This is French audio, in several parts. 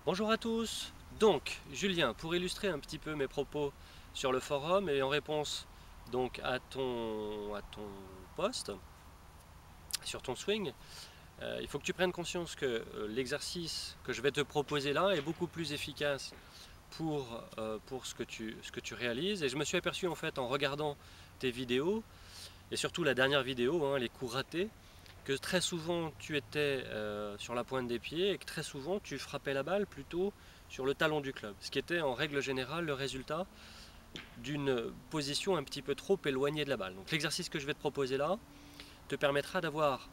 Bonjour à tous. Donc, Julien, pour illustrer un petit peu mes propos sur le forum et en réponse donc à ton post sur ton swing, il faut que tu prennes conscience que l'exercice que je vais te proposer là est beaucoup plus efficace pour ce que tu réalises. Et je me suis aperçu en fait en regardant tes vidéos et surtout la dernière vidéo, hein, les coups ratés, que très souvent tu étais sur la pointe des pieds et que très souvent tu frappais la balle plutôt sur le talon du club, ce qui était en règle générale le résultat d'une position un petit peu trop éloignée de la balle. Donc l'exercice que je vais te proposer là te permettra d'avoir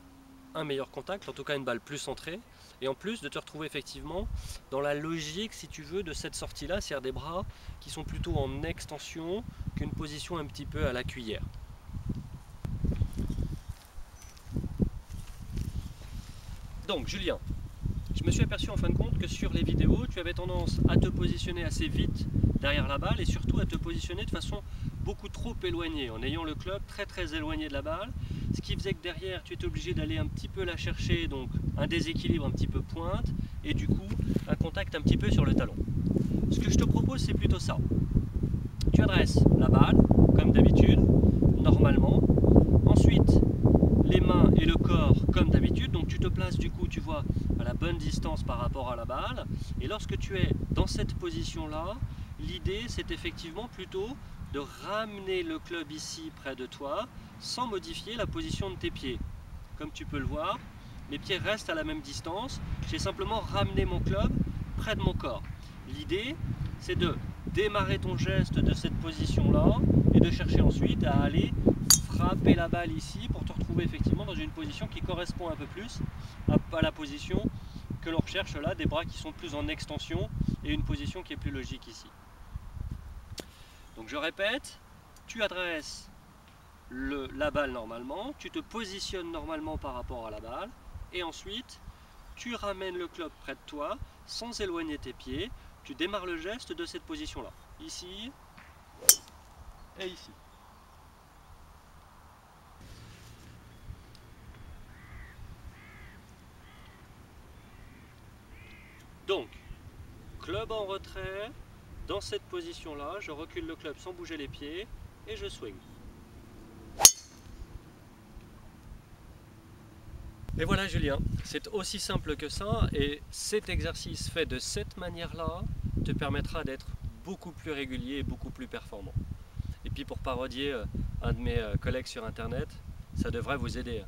un meilleur contact, en tout cas une balle plus centrée, et en plus de te retrouver effectivement dans la logique, si tu veux, de cette sortie-là, c'est-à-dire des bras qui sont plutôt en extension qu'une position un petit peu à la cuillère. Donc Julien, je me suis aperçu en fin de compte que sur les vidéos, tu avais tendance à te positionner assez vite derrière la balle et surtout à te positionner de façon beaucoup trop éloignée, en ayant le club très éloigné de la balle, ce qui faisait que derrière tu étais obligé d'aller un petit peu la chercher, donc un déséquilibre un petit peu pointe et du coup un contact un petit peu sur le talon. Ce que je te propose, c'est plutôt ça. Tu adresses la balle comme d'habitude, normalement. Ensuite, les mains et le corps comme d'habitude, donc tu te places du coup, tu vois, à la bonne distance par rapport à la balle, et lorsque tu es dans cette position là, l'idée c'est effectivement plutôt de ramener le club ici près de toi sans modifier la position de tes pieds. Comme tu peux le voir, mes pieds restent à la même distance, j'ai simplement ramené mon club près de mon corps. L'idée c'est de démarrer ton geste de cette position là et de chercher ensuite à aller frapper la balle ici pour te retrouver effectivement dans une position qui correspond un peu plus à la position que l'on recherche là, des bras qui sont plus en extension et une position qui est plus logique ici. Donc je répète, tu adresses la balle normalement, tu te positionnes normalement par rapport à la balle et ensuite tu ramènes le club près de toi sans éloigner tes pieds, tu démarres le geste de cette position là, ici et ici. Donc, club en retrait, dans cette position là, je recule le club sans bouger les pieds et je swing. Et voilà Julien, c'est aussi simple que ça et cet exercice fait de cette manière-là te permettra d'être beaucoup plus régulier et beaucoup plus performant. Et puis pour parodier un de mes collègues sur internet, ça devrait vous aider.